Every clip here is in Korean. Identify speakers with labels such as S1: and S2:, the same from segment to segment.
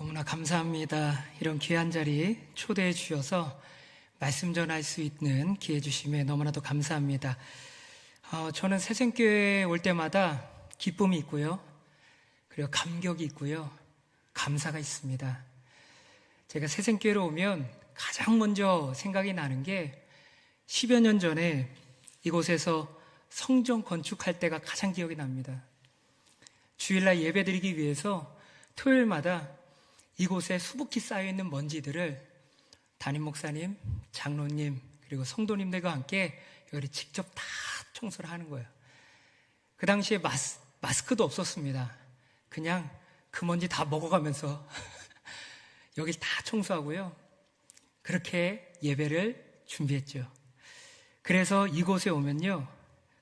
S1: 너무나 감사합니다. 이런 귀한 자리 초대해 주셔서 말씀 전할 수 있는 기회 주심에 너무나도 감사합니다. 저는 새생교회에 올 때마다 기쁨이 있고요. 그리고 감격이 있고요. 감사가 있습니다. 제가 새생교회로 오면 가장 먼저 생각이 나는 게 10여 년 전에 이곳에서 성전 건축할 때가 가장 기억이 납니다. 주일날 예배드리기 위해서 토요일마다 이곳에 수북히 쌓여있는 먼지들을 담임 목사님, 장로님, 그리고 성도님들과 함께 여기 직접 다 청소를 하는 거예요. 그 당시에 마스크도 없었습니다. 그냥 그 먼지 다 먹어가면서 여기 다 청소하고요. 그렇게 예배를 준비했죠. 그래서 이곳에 오면요,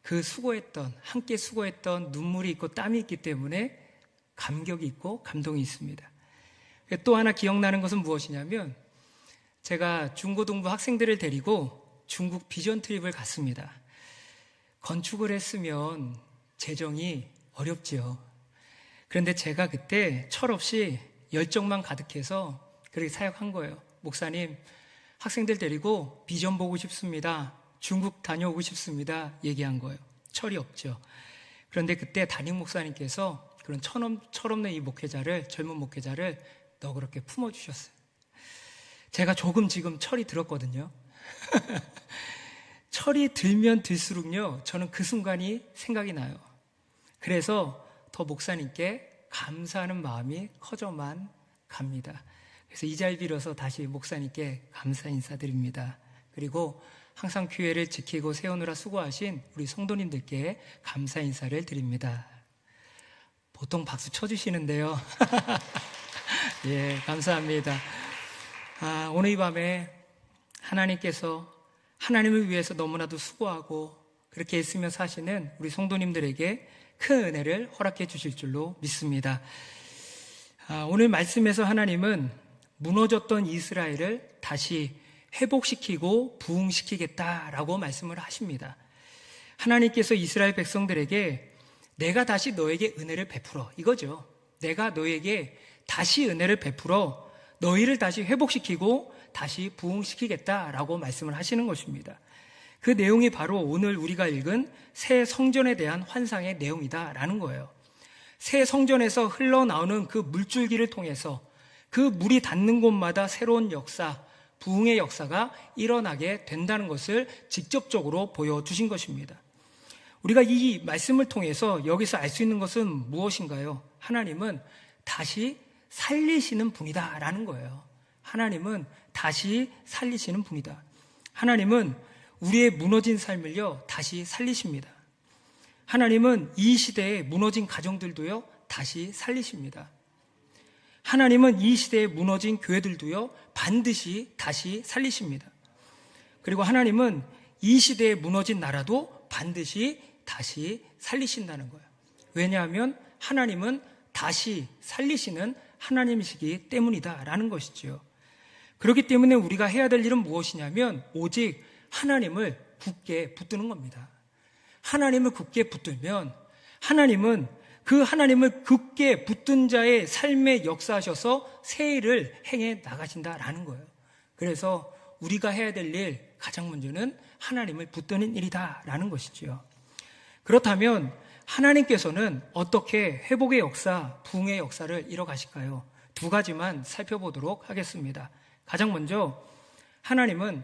S1: 그 함께 수고했던 눈물이 있고 땀이 있기 때문에 감격이 있고 감동이 있습니다. 또 하나 기억나는 것은 무엇이냐면, 제가 중고등부 학생들을 데리고 중국 비전 트립을 갔습니다. 건축을 했으면 재정이 어렵지요. 그런데 제가 그때 철없이 열정만 가득해서 그렇게 사역한 거예요. 목사님, 학생들 데리고 비전 보고 싶습니다. 중국 다녀오고 싶습니다. 얘기한 거예요. 철이 없죠. 그런데 그때 담임 목사님께서 그런 철없는 이 젊은 목회자를 너그럽게 품어주셨어요. 제가 조금 지금 철이 들었거든요. 철이 들면 들수록요, 저는 그 순간이 생각이 나요. 그래서 더 목사님께 감사하는 마음이 커져만 갑니다. 그래서 이 자리 빌어서 다시 목사님께 감사 인사드립니다. 그리고 항상 교회를 지키고 세우느라 수고하신 우리 성도님들께 감사 인사를 드립니다. 보통 박수 쳐주시는데요. 예, 감사합니다. 오늘 이 밤에 하나님께서 하나님을 위해서 너무나도 수고하고 그렇게 애쓰며 사시는 우리 성도님들에게 큰 은혜를 허락해 주실 줄로 믿습니다. 오늘 말씀에서 하나님은 무너졌던 이스라엘을 다시 회복시키고 부흥시키겠다라고 말씀을 하십니다. 하나님께서 이스라엘 백성들에게 내가 다시 너에게 은혜를 베풀어, 이거죠. 내가 너에게 다시 은혜를 베풀어 너희를 다시 회복시키고 다시 부흥시키겠다라고 말씀을 하시는 것입니다. 그 내용이 바로 오늘 우리가 읽은 새 성전에 대한 환상의 내용이다라는 거예요. 새 성전에서 흘러나오는 그 물줄기를 통해서 그 물이 닿는 곳마다 새로운 역사, 부흥의 역사가 일어나게 된다는 것을 직접적으로 보여주신 것입니다. 우리가 이 말씀을 통해서 여기서 알 수 있는 것은 무엇인가요? 하나님은 다시 살리시는 분이다라는 거예요. 하나님은 다시 살리시는 분이다. 하나님은 우리의 무너진 삶을요, 다시 살리십니다. 하나님은 이 시대에 무너진 가정들도요, 다시 살리십니다. 하나님은 이 시대에 무너진 교회들도요, 반드시 다시 살리십니다. 그리고 하나님은 이 시대에 무너진 나라도 반드시 다시 살리신다는 거예요. 왜냐하면 하나님은 다시 살리시는 하나님이시기 때문이다라는 것이죠. 그렇기 때문에 우리가 해야 될 일은 무엇이냐면 오직 하나님을 굳게 붙드는 겁니다. 하나님을 굳게 붙들면 하나님은 그 하나님을 굳게 붙든 자의 삶에 역사하셔서 새 일을 행해 나가신다라는 거예요. 그래서 우리가 해야 될 일 가장 먼저는 하나님을 붙드는 일이다라는 것이지요. 그렇다면 하나님께서는 어떻게 회복의 역사, 부흥의 역사를 이뤄가실까요? 두 가지만 살펴보도록 하겠습니다. 가장 먼저 하나님은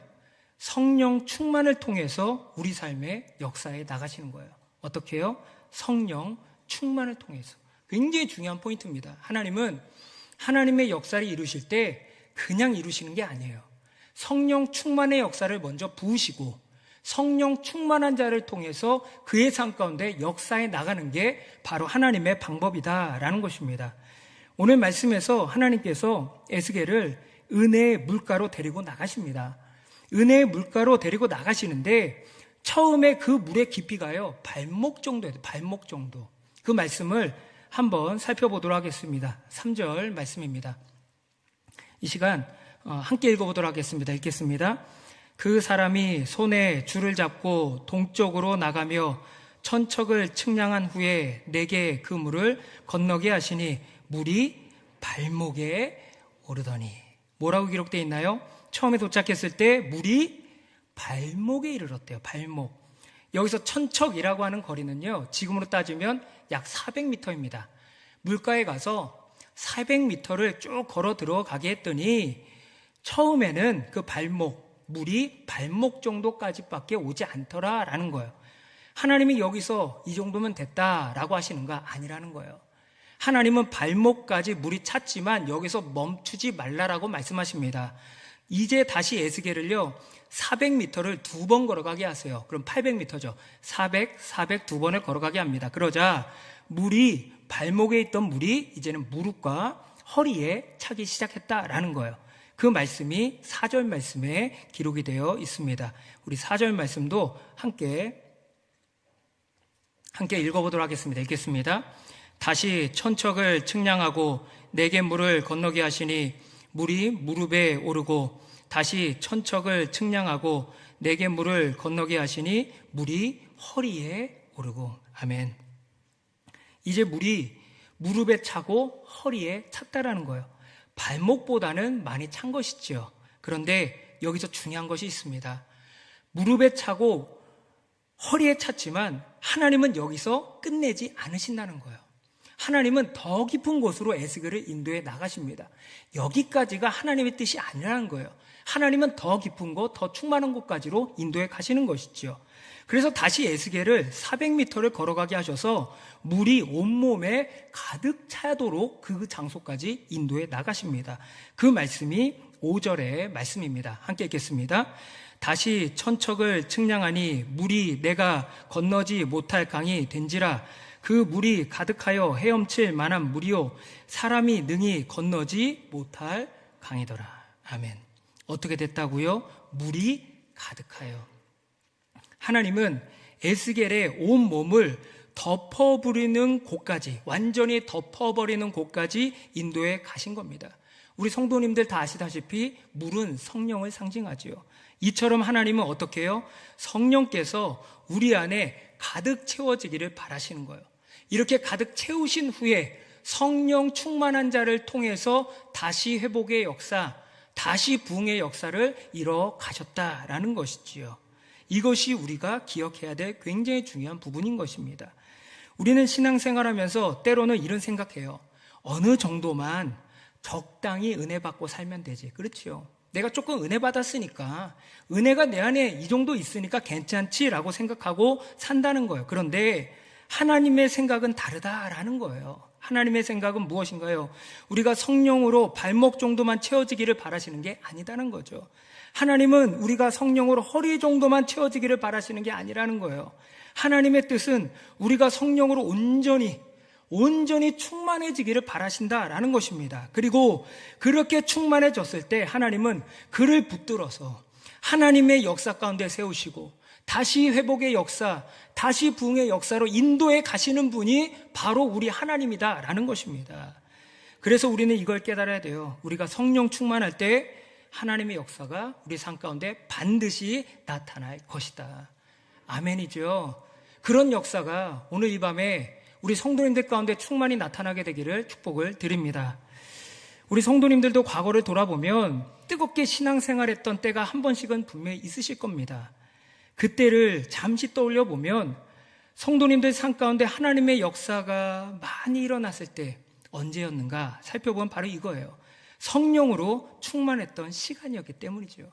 S1: 성령 충만을 통해서 우리 삶의 역사에 나가시는 거예요. 어떻게 해요? 성령 충만을 통해서. 굉장히 중요한 포인트입니다. 하나님은 하나님의 역사를 이루실 때 그냥 이루시는 게 아니에요. 성령 충만의 역사를 먼저 부으시고 성령 충만한 자를 통해서 그의 삶 가운데 역사에 나가는 게 바로 하나님의 방법이다라는 것입니다. 오늘 말씀에서 하나님께서 에스겔을 은혜의 물가로 데리고 나가십니다. 은혜의 물가로 데리고 나가시는데 처음에 그 물의 깊이가요, 발목 정도예요. 발목 정도. 그 말씀을 한번 살펴보도록 하겠습니다. 3절 말씀입니다. 이 시간 함께 읽어보도록 하겠습니다. 읽겠습니다. 그 사람이 손에 줄을 잡고 동쪽으로 나가며 천척을 측량한 후에 내게 그 물을 건너게 하시니 물이 발목에 오르더니. 뭐라고 기록되어 있나요? 처음에 도착했을 때 물이 발목에 이르렀대요. 발목. 여기서 천척이라고 하는 거리는요, 지금으로 따지면 약 400m입니다. 물가에 가서 400m를 쭉 걸어 들어가게 했더니 처음에는 그 발목, 물이 발목 정도까지밖에 오지 않더라라는 거예요. 하나님이 여기서 이 정도면 됐다라고 하시는가? 아니라는 거예요. 하나님은 발목까지 물이 찼지만 여기서 멈추지 말라라고 말씀하십니다. 이제 다시 에스겔을요 400m를 2번 걸어가게 하세요. 그럼 800m죠. 400 두 번을 걸어가게 합니다. 그러자 물이, 발목에 있던 물이 이제는 무릎과 허리에 차기 시작했다라는 거예요. 그 말씀이 4절 말씀에 기록이 되어 있습니다. 우리 4절 말씀도 함께 읽어보도록 하겠습니다. 읽겠습니다. 다시 천척을 측량하고 내게 물을 건너게 하시니 물이 무릎에 오르고 다시 천척을 측량하고 내게 물을 건너게 하시니 물이 허리에 오르고. 아멘. 이제 물이 무릎에 차고 허리에 찼다라는 거예요. 발목보다는 많이 찬 것이지요. 그런데 여기서 중요한 것이 있습니다. 무릎에 차고 허리에 찼지만 하나님은 여기서 끝내지 않으신다는 거예요. 하나님은 더 깊은 곳으로 에스겔을 인도해 나가십니다. 여기까지가 하나님의 뜻이 아니라는 거예요. 하나님은 더 깊은 곳, 더 충만한 곳까지로 인도해 가시는 것이죠. 그래서 다시 에스겔을 400m를 걸어가게 하셔서 물이 온몸에 가득 차도록 그 장소까지 인도해 나가십니다. 그 말씀이 5절의 말씀입니다. 함께 읽겠습니다. 다시 천척을 측량하니 물이 내가 건너지 못할 강이 된지라. 그 물이 가득하여 헤엄칠 만한 물이요 사람이 능히 건너지 못할 강이더라. 아멘. 어떻게 됐다고요? 물이 가득하여. 하나님은 에스겔의 온 몸을 덮어버리는 곳까지, 완전히 덮어버리는 곳까지 인도해 가신 겁니다. 우리 성도님들 다 아시다시피 물은 성령을 상징하지요. 이처럼 하나님은 어떻게 해요? 성령께서 우리 안에 가득 채워지기를 바라시는 거예요. 이렇게 가득 채우신 후에 성령 충만한 자를 통해서 다시 회복의 역사, 다시 부흥의 역사를 이뤄 가셨다라는 것이지요. 이것이 우리가 기억해야 될 굉장히 중요한 부분인 것입니다. 우리는 신앙생활하면서 때로는 이런 생각해요. 어느 정도만 적당히 은혜 받고 살면 되지. 그렇지요. 내가 조금 은혜 받았으니까, 은혜가 내 안에 이 정도 있으니까 괜찮지라고 생각하고 산다는 거예요. 그런데 하나님의 생각은 다르다라는 거예요. 하나님의 생각은 무엇인가요? 우리가 성령으로 발목 정도만 채워지기를 바라시는 게 아니다는 거죠. 하나님은 우리가 성령으로 허리 정도만 채워지기를 바라시는 게 아니라는 거예요. 하나님의 뜻은 우리가 성령으로 온전히 충만해지기를 바라신다라는 것입니다. 그리고 그렇게 충만해졌을 때 하나님은 그를 붙들어서 하나님의 역사 가운데 세우시고 다시 회복의 역사, 다시 부흥의 역사로 인도해 가시는 분이 바로 우리 하나님이다라는 것입니다. 그래서 우리는 이걸 깨달아야 돼요. 우리가 성령 충만할 때 하나님의 역사가 우리 삶 가운데 반드시 나타날 것이다. 아멘이죠. 그런 역사가 오늘 이 밤에 우리 성도님들 가운데 충만히 나타나게 되기를 축복을 드립니다. 우리 성도님들도 과거를 돌아보면 뜨겁게 신앙생활했던 때가 한 번씩은 분명히 있으실 겁니다. 그때를 잠시 떠올려 보면 성도님들 삶 가운데 하나님의 역사가 많이 일어났을 때 언제였는가 살펴보면 바로 이거예요. 성령으로 충만했던 시간이었기 때문이죠.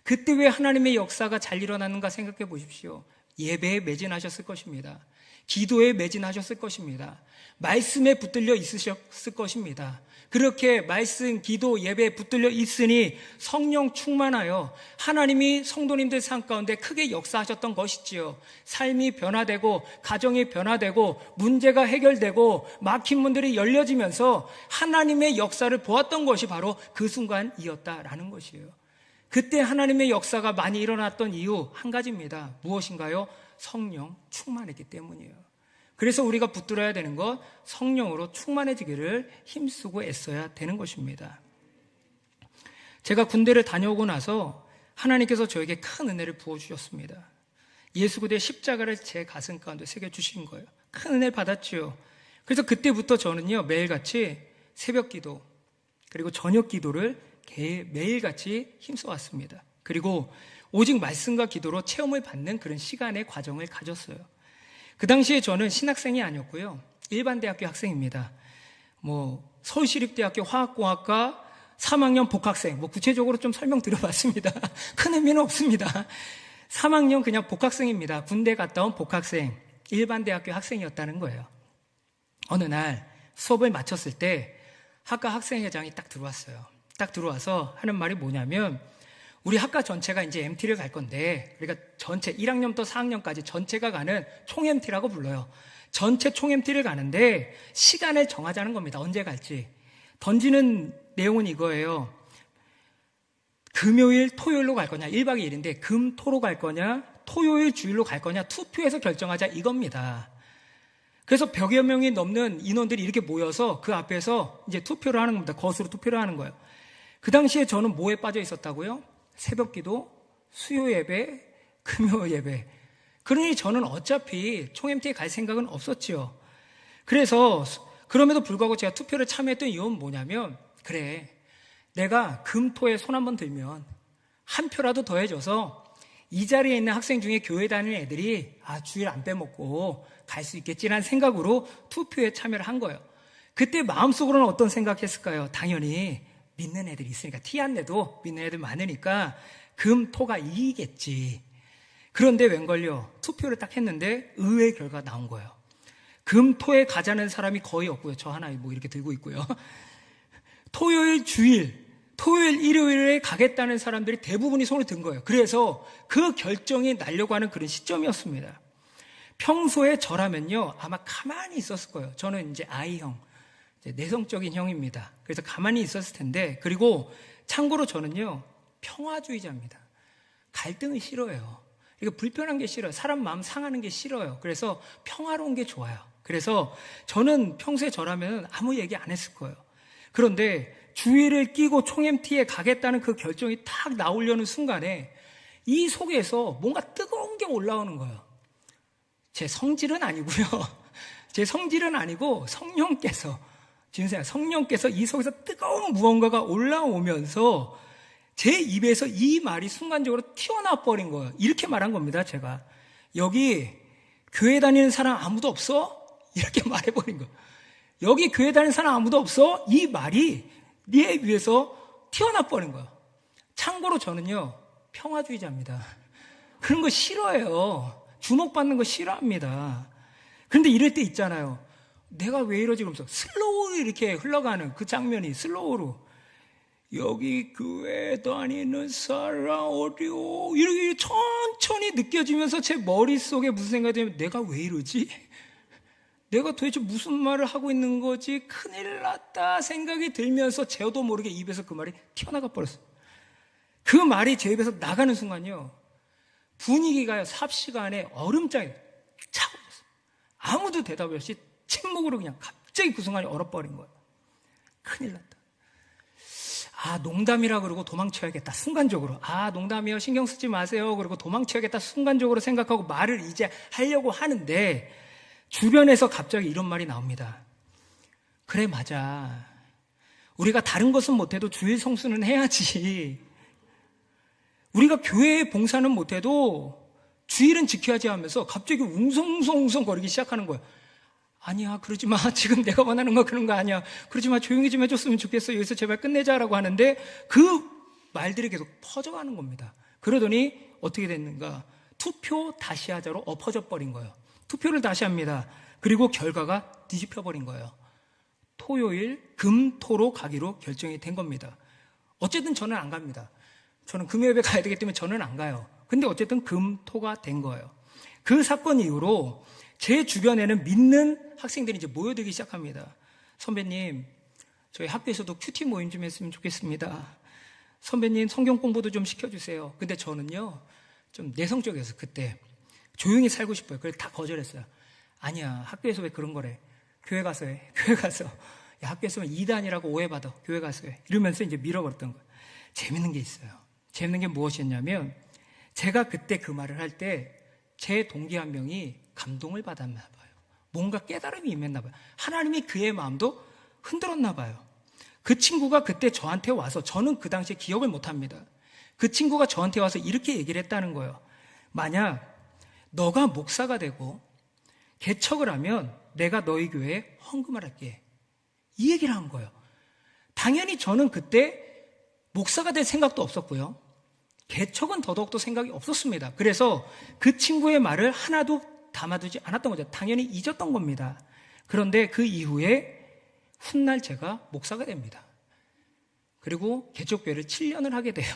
S1: 그때 왜 하나님의 역사가 잘 일어났는가 생각해 보십시오. 예배에 매진하셨을 것입니다. 기도에 매진하셨을 것입니다. 말씀에 붙들려 있으셨을 것입니다. 그렇게 말씀, 기도, 예배에 붙들려 있으니 성령 충만하여 하나님이 성도님들 삶 가운데 크게 역사하셨던 것이지요. 삶이 변화되고 가정이 변화되고 문제가 해결되고 막힌 문들이 열려지면서 하나님의 역사를 보았던 것이 바로 그 순간이었다라는 것이에요. 그때 하나님의 역사가 많이 일어났던 이유 한 가지입니다. 무엇인가요? 성령 충만했기 때문이에요. 그래서 우리가 붙들어야 되는 것, 성령으로 충만해지기를 힘쓰고 애써야 되는 것입니다. 제가 군대를 다녀오고 나서 하나님께서 저에게 큰 은혜를 부어주셨습니다. 예수 그리스도의 십자가를 제 가슴 가운데 새겨주신 거예요. 큰 은혜를 받았지요. 그래서 그때부터 저는요 매일같이 새벽기도, 그리고 저녁 기도를 매일같이 힘써왔습니다. 그리고 오직 말씀과 기도로 체험을 받는 그런 시간의 과정을 가졌어요. 그 당시에 저는 신학생이 아니었고요. 일반 대학교 학생입니다. 서울시립대학교 화학공학과 3학년 복학생, 구체적으로 좀 설명드려봤습니다. 큰 의미는 없습니다. 3학년 그냥 복학생입니다. 군대 갔다 온 복학생, 일반 대학교 학생이었다는 거예요. 어느 날 수업을 마쳤을 때 학과 학생회장이 딱 들어왔어요. 딱 들어와서 하는 말이 뭐냐면, 우리 학과 전체가 이제 MT를 갈 건데, 그러니까 전체 1학년부터 4학년까지 전체가 가는 총 MT라고 불러요. 전체 총 MT를 가는데 시간을 정하자는 겁니다. 언제 갈지. 던지는 내용은 이거예요. 금요일, 토요일로 갈 거냐, 1박 2일인데 금, 토로 갈 거냐, 토요일, 주일로 갈 거냐, 투표해서 결정하자, 이겁니다. 그래서 100여 명이 넘는 인원들이 이렇게 모여서 그 앞에서 이제 투표를 하는 겁니다. 거수로 투표를 하는 거예요. 그 당시에 저는 뭐에 빠져 있었다고요? 새벽 기도, 수요 예배, 금요 예배. 그러니 저는 어차피 총 MT에 갈 생각은 없었지요. 그래서 그럼에도 불구하고 제가 투표를 참여했던 이유는 뭐냐면, 그래, 내가 금토에 손 한번 들면 한 표라도 더 해줘서 이 자리에 있는 학생 중에 교회 다니는 애들이 주일 안 빼먹고 갈 수 있겠지라는 생각으로 투표에 참여를 한 거예요. 그때 마음속으로는 어떤 생각했을까요? 당연히 믿는 애들이 있으니까, 티 안 내도 믿는 애들 많으니까 금, 토가 이기겠지. 그런데 웬걸요, 투표를 딱 했는데 의외의 결과가 나온 거예요. 금, 토에 가자는 사람이 거의 없고요. 저 하나 이렇게 들고 있고요. 토요일, 주일, 토요일, 일요일에 가겠다는 사람들이 대부분이 손을 든 거예요. 그래서 그 결정이 나려고 하는 그런 시점이었습니다. 평소에 저라면요, 아마 가만히 있었을 거예요. 저는 이제 I형, 내성적인 형입니다. 그래서 가만히 있었을 텐데, 그리고 참고로 저는요, 평화주의자입니다. 갈등을 싫어해요. 이거 불편한 게 싫어요. 사람 마음 상하는 게 싫어요. 그래서 평화로운 게 좋아요. 그래서 저는 평소에 저라면 아무 얘기 안 했을 거예요. 그런데 주의를 끼고 총 MT에 가겠다는 그 결정이 탁 나오려는 순간에 이 속에서 뭔가 뜨거운 게 올라오는 거예요. 제 성질은 아니고요. 제 성질은 아니고 성령께서 이 속에서 뜨거운 무언가가 올라오면서 제 입에서 이 말이 순간적으로 튀어나와 버린 거예요. 이렇게 말한 겁니다, 제가. 여기 교회 다니는 사람 아무도 없어? 이렇게 말해버린 거예요. 여기 교회 다니는 사람 아무도 없어? 이 말이 네 위에서 튀어나와 버린 거예요. 참고로 저는요, 평화주의자입니다. 그런 거 싫어해요. 주목받는 거 싫어합니다. 그런데 이럴 때 있잖아요. 내가 왜 이러지? 그러면서 슬로우로 이렇게 흘러가는 그 장면이 슬로우로, 여기 교회 다니는 사람 어디요? 이렇게 천천히 느껴지면서 제 머릿속에 무슨 생각이 들면, 내가 왜 이러지? 내가 도대체 무슨 말을 하고 있는 거지? 큰일 났다 생각이 들면서 저도 모르게 입에서 그 말이 튀어나가 버렸어요. 그 말이 제 입에서 나가는 순간요, 분위기가요, 삽시간에 얼음장에 차버렸어요. 아무도 대답 없이 침묵으로 그냥 갑자기 그 순간에 얼어버린 거예요. 큰일 났다. 농담이라 그러고 도망쳐야겠다, 순간적으로. 농담이요, 신경 쓰지 마세요, 그러고 도망쳐야겠다 순간적으로 생각하고 말을 이제 하려고 하는데, 주변에서 갑자기 이런 말이 나옵니다. 그래, 맞아. 우리가 다른 것은 못해도 주일 성수는 해야지. 우리가 교회에 봉사는 못해도 주일은 지켜야지 하면서 갑자기 웅성웅성 거리기 시작하는 거예요. 아니야, 그러지 마. 지금 내가 원하는 거 그런 거 아니야. 그러지 마. 조용히 좀 해줬으면 좋겠어. 여기서 제발 끝내자라고 하는데 그 말들이 계속 퍼져가는 겁니다. 그러더니 어떻게 됐는가? 투표 다시 하자로 엎어져 버린 거예요. 투표를 다시 합니다. 그리고 결과가 뒤집혀 버린 거예요. 토요일, 금, 토로 가기로 결정이 된 겁니다. 어쨌든 저는 안 갑니다. 저는 금요일에 가야 되기 때문에 저는 안 가요. 근데 어쨌든 금, 토가 된 거예요. 그 사건 이후로 제 주변에는 믿는 학생들이 이제 모여들기 시작합니다. 선배님, 저희 학교에서도 큐티 모임 좀 했으면 좋겠습니다. 선배님, 성경 공부도 좀 시켜주세요. 근데 저는요, 좀 내성적이어서 그때 조용히 살고 싶어요. 그래서 다 거절했어요. 아니야, 학교에서 왜 그런 거래. 교회 가서 해. 교회 가서. 야, 학교에서 이단이라고 오해받아. 교회 가서 해. 이러면서 이제 밀어버렸던 거예요. 재밌는 게 있어요. 재밌는 게 무엇이었냐면, 제가 그때 그 말을 할 때 제 동기 한 명이 감동을 받았나 봐요. 뭔가 깨달음이 임했나 봐요. 하나님이 그의 마음도 흔들었나 봐요. 그 친구가 그때 저한테 와서, 저는 그 당시에 기억을 못합니다. 그 친구가 저한테 와서 이렇게 얘기를 했다는 거예요. 만약 너가 목사가 되고 개척을 하면 내가 너희 교회에 헌금을 할게. 이 얘기를 한 거예요. 당연히 저는 그때 목사가 될 생각도 없었고요. 개척은 더더욱더 생각이 없었습니다. 그래서 그 친구의 말을 하나도 담아두지 않았던 거죠. 당연히 잊었던 겁니다. 그런데 그 이후에 훗날 제가 목사가 됩니다. 그리고 개척교회를 7년을 하게 돼요.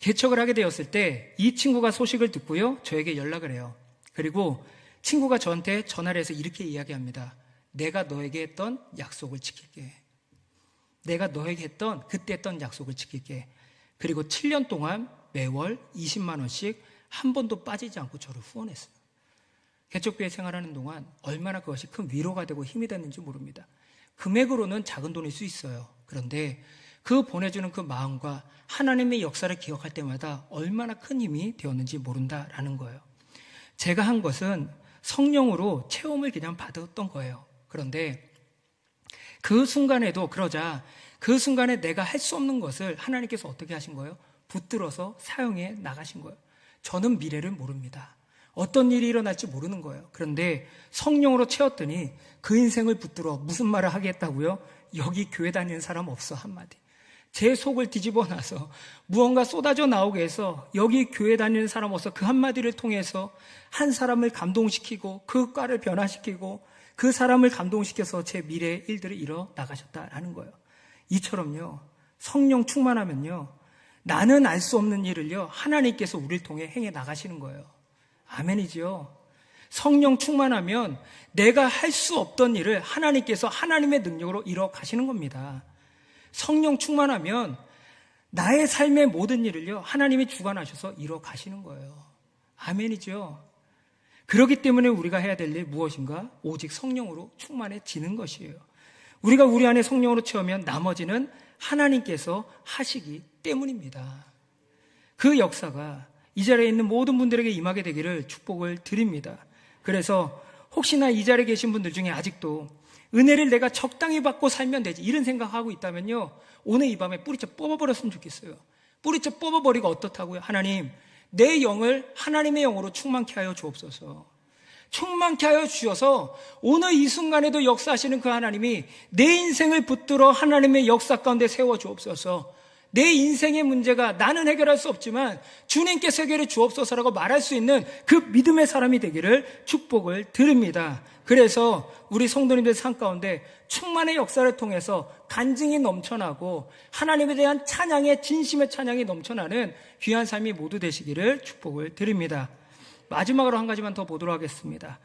S1: 개척을 하게 되었을 때 이 친구가 소식을 듣고요, 저에게 연락을 해요. 그리고 친구가 저한테 전화를 해서 이렇게 이야기합니다. 내가 너에게 했던 약속을 지킬게. 내가 너에게 했던 그때 했던 약속을 지킬게. 그리고 7년 동안 매월 20만 원씩 한 번도 빠지지 않고 저를 후원했어요. 개척교회 생활하는 동안 얼마나 그것이 큰 위로가 되고 힘이 됐는지 모릅니다. 금액으로는 작은 돈일 수 있어요. 그런데 그 보내주는 그 마음과 하나님의 역사를 기억할 때마다 얼마나 큰 힘이 되었는지 모른다라는 거예요. 제가 한 것은 성령으로 체험을 그냥 받았던 거예요. 그런데 그 순간에도 그러자 그 순간에 내가 할 수 없는 것을 하나님께서 어떻게 하신 거예요? 붙들어서 사용해 나가신 거예요. 저는 미래를 모릅니다. 어떤 일이 일어날지 모르는 거예요. 그런데 성령으로 채웠더니 그 인생을 붙들어 무슨 말을 하겠다고요? 여기 교회 다니는 사람 없어 한마디. 제 속을 뒤집어 놔서 무언가 쏟아져 나오게 해서 여기 교회 다니는 사람 없어 그 한마디를 통해서 한 사람을 감동시키고 그 과를 변화시키고 그 사람을 감동시켜서 제 미래의 일들을 이뤄 나가셨다라는 거예요. 이처럼요, 성령 충만하면요, 나는 알 수 없는 일을요, 하나님께서 우리를 통해 행해 나가시는 거예요. 아멘이지요. 성령 충만하면 내가 할 수 없던 일을 하나님께서 하나님의 능력으로 이뤄 가시는 겁니다. 성령 충만하면 나의 삶의 모든 일을요, 하나님이 주관하셔서 이뤄 가시는 거예요. 아멘이죠. 그렇기 때문에 우리가 해야 될 일 무엇인가? 오직 성령으로 충만해지는 것이에요. 우리가 우리 안에 성령으로 채우면 나머지는 하나님께서 하시기 때문입니다. 그 역사가 이 자리에 있는 모든 분들에게 임하게 되기를 축복을 드립니다. 그래서 혹시나 이 자리에 계신 분들 중에 아직도 은혜를 내가 적당히 받고 살면 되지 이런 생각하고 있다면요, 오늘 이 밤에 뿌리째 뽑아버렸으면 좋겠어요. 뿌리째 뽑아버리고 어떻다고요? 하나님, 내 영을 하나님의 영으로 충만케 하여 주옵소서. 충만케 하여 주셔서 오늘 이 순간에도 역사하시는 그 하나님이 내 인생을 붙들어 하나님의 역사 가운데 세워 주옵소서. 내 인생의 문제가 나는 해결할 수 없지만 주님께서 해결해 주옵소서라고 말할 수 있는 그 믿음의 사람이 되기를 축복을 드립니다. 그래서 우리 성도님들 삶 가운데 충만의 역사를 통해서 간증이 넘쳐나고 하나님에 대한 찬양의 진심의 찬양이 넘쳐나는 귀한 삶이 모두 되시기를 축복을 드립니다. 마지막으로 한 가지만 더 보도록 하겠습니다.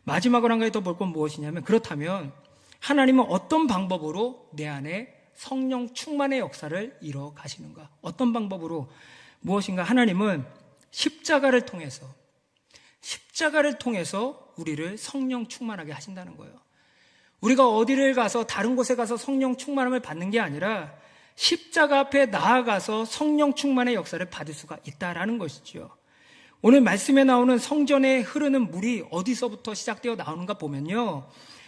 S1: 마지막으로 한 가지 더 볼 건 무엇이냐면, 그렇다면 하나님은 어떤 방법으로 내 안에 성령 충만의 역사를 이뤄 가시는가? 어떤 방법으로? 무엇인가? 하나님은 십자가를 통해서 우리를 성령 충만하게 하신다는 거예요. 우리가 어디를 가서 다른 곳에 가서 성령 충만함을 받는 게 아니라 십자가 앞에 나아가서 성령 충만의 역사를 받을 수가 있다라는 것이죠. 오늘 말씀에 나오는 성전에 흐르는 물이 어디서부터 시작되어 나오는가 보면요,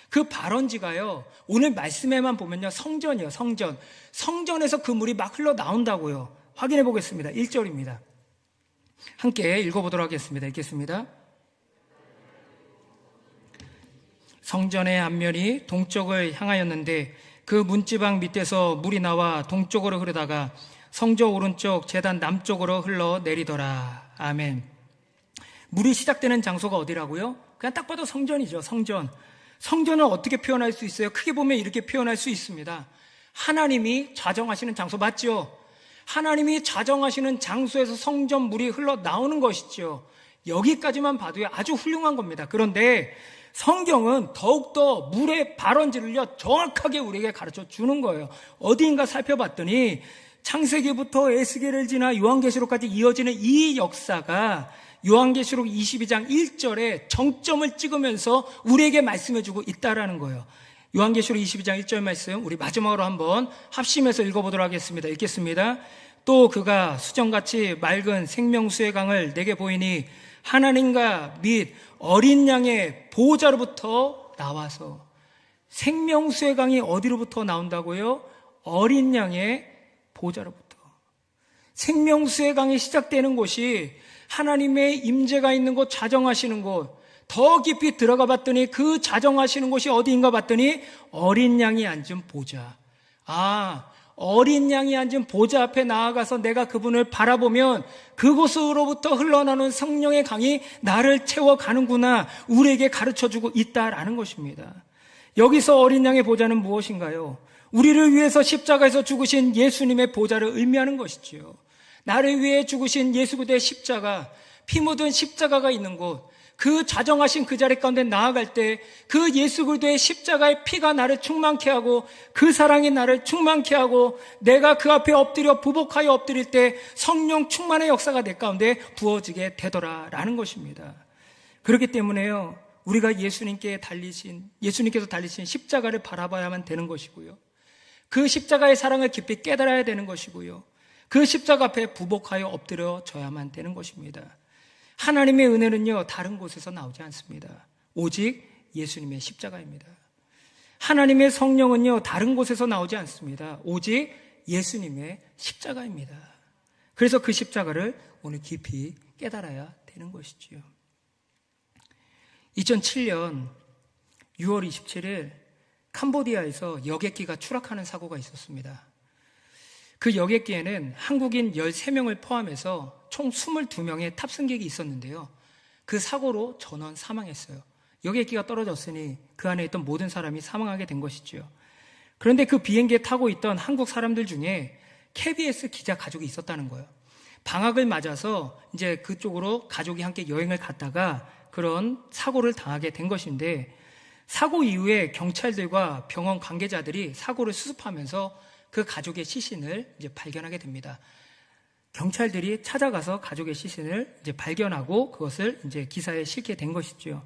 S1: 그 발원지가요, 오늘 말씀에만 보면요, 성전이에요. 성전에서 그 물이 막 흘러 나온다고요. 확인해 보겠습니다. 1절입니다. 함께 읽어보도록 하겠습니다. 읽겠습니다. 성전의 앞면이 동쪽을 향하였는데 그 문지방 밑에서 물이 나와 동쪽으로 흐르다가 성전 오른쪽 제단 남쪽으로 흘러내리더라. 아멘. 물이 시작되는 장소가 어디라고요? 그냥 딱 봐도 성전이죠. 성전을 어떻게 표현할 수 있어요? 크게 보면 이렇게 표현할 수 있습니다. 하나님이 자정하시는 장소 맞죠? 하나님이 자정하시는 장소에서 성전 물이 흘러나오는 것이죠. 여기까지만 봐도요, 아주 훌륭한 겁니다. 그런데 성경은 더욱더 물의 발원지를요, 정확하게 우리에게 가르쳐 주는 거예요. 어디인가 살펴봤더니 창세기부터 에스겔을 지나 요한계시록까지 이어지는 이 역사가 요한계시록 22장 1절에 정점을 찍으면서 우리에게 말씀해주고 있다라는 거예요. 요한계시록 22장 1절 말씀 우리 마지막으로 한번 합심해서 읽어보도록 하겠습니다. 읽겠습니다. 또 그가 수정같이 맑은 생명수의 강을 내게 보이니 하나님과 및 어린 양의 보호자로부터 나와서, 생명수의 강이 어디로부터 나온다고요? 어린 양의 보좌로부터. 생명수의 강이 시작되는 곳이 하나님의 임재가 있는 곳, 자정하시는 곳. 더 깊이 들어가 봤더니 그 자정하시는 곳이 어디인가 봤더니 어린 양이 앉은 보좌. 어린 양이 앉은 보좌 앞에 나아가서 내가 그분을 바라보면 그곳으로부터 흘러나오는 성령의 강이 나를 채워가는구나, 우리에게 가르쳐주고 있다라는 것입니다. 여기서 어린 양의 보좌는 무엇인가요? 우리를 위해서 십자가에서 죽으신 예수님의 보좌를 의미하는 것이지요. 나를 위해 죽으신 예수 그리스도의 십자가, 피 묻은 십자가가 있는 곳, 그 자정하신 그 자리 가운데 나아갈 때 그 예수 그리스도의 십자가의 피가 나를 충만케 하고 그 사랑이 나를 충만케 하고 내가 그 앞에 엎드려 부복하여 엎드릴 때 성령 충만의 역사가 내 가운데 부어지게 되더라라는 것입니다. 그렇기 때문에요, 우리가 예수님께서 달리신 십자가를 바라봐야만 되는 것이고요, 그 십자가의 사랑을 깊이 깨달아야 되는 것이고요, 그 십자가 앞에 부복하여 엎드려져야만 되는 것입니다. 하나님의 은혜는요, 다른 곳에서 나오지 않습니다. 오직 예수님의 십자가입니다. 하나님의 성령은요, 다른 곳에서 나오지 않습니다. 오직 예수님의 십자가입니다. 그래서 그 십자가를 오늘 깊이 깨달아야 되는 것이지요. 2007년 6월 27일 캄보디아에서 여객기가 추락하는 사고가 있었습니다. 그 여객기에는 한국인 13명을 포함해서 총 22명의 탑승객이 있었는데요, 그 사고로 전원 사망했어요. 여객기가 떨어졌으니 그 안에 있던 모든 사람이 사망하게 된 것이죠. 그런데 그 비행기에 타고 있던 한국 사람들 중에 KBS 기자 가족이 있었다는 거예요. 방학을 맞아서 이제 그쪽으로 가족이 함께 여행을 갔다가 그런 사고를 당하게 된 것인데, 사고 이후에 경찰들과 병원 관계자들이 사고를 수습하면서 그 가족의 시신을 이제 발견하게 됩니다. 경찰들이 찾아가서 가족의 시신을 이제 발견하고 그것을 이제 기사에 실게 된 것이죠.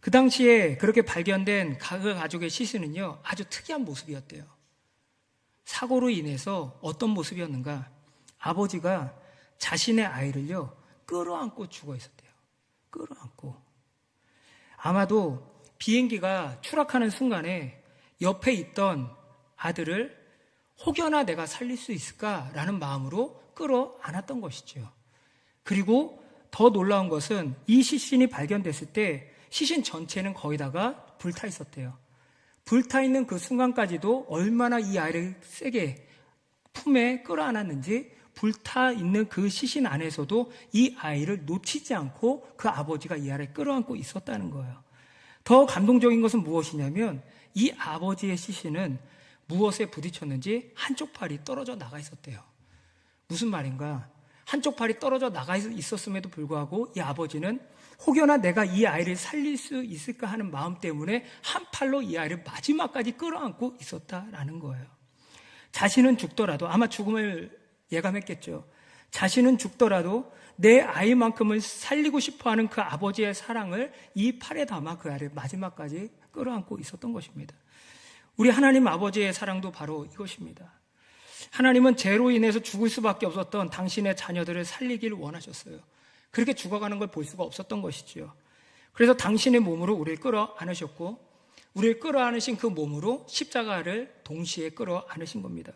S1: 그 당시에 그렇게 발견된 그 가족의 시신은요, 아주 특이한 모습이었대요. 사고로 인해서 어떤 모습이었는가? 아버지가 자신의 아이를요, 끌어안고 죽어 있었대요. 끌어안고. 아마도 비행기가 추락하는 순간에 옆에 있던 아들을 혹여나 내가 살릴 수 있을까라는 마음으로 끌어안았던 것이죠. 그리고 더 놀라운 것은 이 시신이 발견됐을 때 시신 전체는 거의 다가 불타 있었대요. 불타 있는 그 순간까지도 얼마나 이 아이를 세게 품에 끌어안았는지, 불타 있는 그 시신 안에서도 이 아이를 놓치지 않고 그 아버지가 이 아이를 끌어안고 있었다는 거예요. 더 감동적인 것은 무엇이냐면 이 아버지의 시신은 무엇에 부딪혔는지 한쪽 팔이 떨어져 나가 있었대요. 무슨 말인가? 한쪽 팔이 떨어져 나가 있었음에도 불구하고 이 아버지는 혹여나 내가 이 아이를 살릴 수 있을까 하는 마음 때문에 한 팔로 이 아이를 마지막까지 끌어안고 있었다라는 거예요. 자신은 죽더라도, 아마 죽음을 예감했겠죠. 자신은 죽더라도 내 아이만큼을 살리고 싶어하는 그 아버지의 사랑을 이 팔에 담아 그 아이를 마지막까지 끌어안고 있었던 것입니다. 우리 하나님 아버지의 사랑도 바로 이것입니다. 하나님은 죄로 인해서 죽을 수밖에 없었던 당신의 자녀들을 살리기를 원하셨어요. 그렇게 죽어가는 걸 볼 수가 없었던 것이지요. 그래서 당신의 몸으로 우리를 끌어안으셨고, 우리를 끌어안으신 그 몸으로 십자가를 동시에 끌어안으신 겁니다.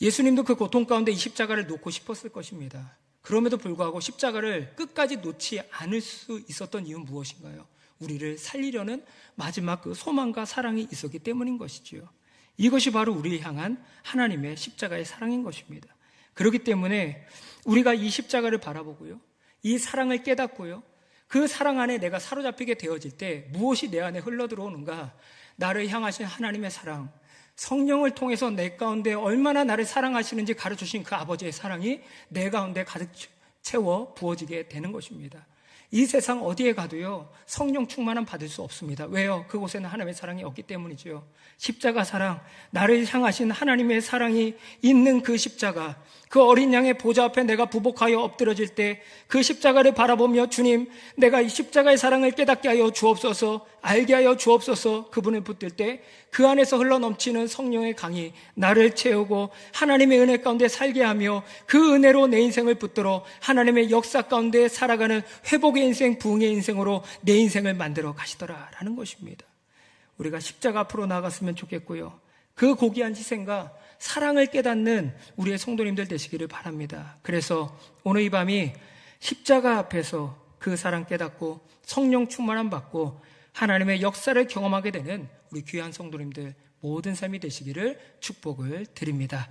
S1: 예수님도 그 고통 가운데 이 십자가를 놓고 싶었을 것입니다. 그럼에도 불구하고 십자가를 끝까지 놓지 않을 수 있었던 이유는 무엇인가요? 우리를 살리려는 마지막 그 소망과 사랑이 있었기 때문인 것이지요. 이것이 바로 우리를 향한 하나님의 십자가의 사랑인 것입니다. 그렇기 때문에 우리가 이 십자가를 바라보고요, 이 사랑을 깨닫고요, 그 사랑 안에 내가 사로잡히게 되어질 때 무엇이 내 안에 흘러들어오는가? 나를 향하신 하나님의 사랑, 성령을 통해서 내 가운데 얼마나 나를 사랑하시는지 가르쳐주신 그 아버지의 사랑이 내 가운데 가득 채워 부어지게 되는 것입니다. 이 세상 어디에 가도요, 성령 충만함 받을 수 없습니다. 왜요? 그곳에는 하나님의 사랑이 없기 때문이죠. 십자가 사랑, 나를 향하신 하나님의 사랑이 있는 그 십자가, 그 어린 양의 보좌 앞에 내가 부복하여 엎드려질 때 그 십자가를 바라보며, 주님, 내가 이 십자가의 사랑을 깨닫게 하여 주옵소서, 알게 하여 주옵소서, 그분을 붙들 때 그 안에서 흘러넘치는 성령의 강이 나를 채우고 하나님의 은혜 가운데 살게 하며 그 은혜로 내 인생을 붙들어 하나님의 역사 가운데 살아가는 회복의 인생, 부흥의 인생으로 내 인생을 만들어 가시더라라는 것입니다. 우리가 십자가 앞으로 나갔으면 좋겠고요. 그 고귀한 희생과 사랑을 깨닫는 우리의 성도님들 되시기를 바랍니다. 그래서 오늘 이 밤이 십자가 앞에서 그 사랑 깨닫고 성령 충만함 받고 하나님의 역사를 경험하게 되는 우리 귀한 성도님들 모든 삶이 되시기를 축복을 드립니다.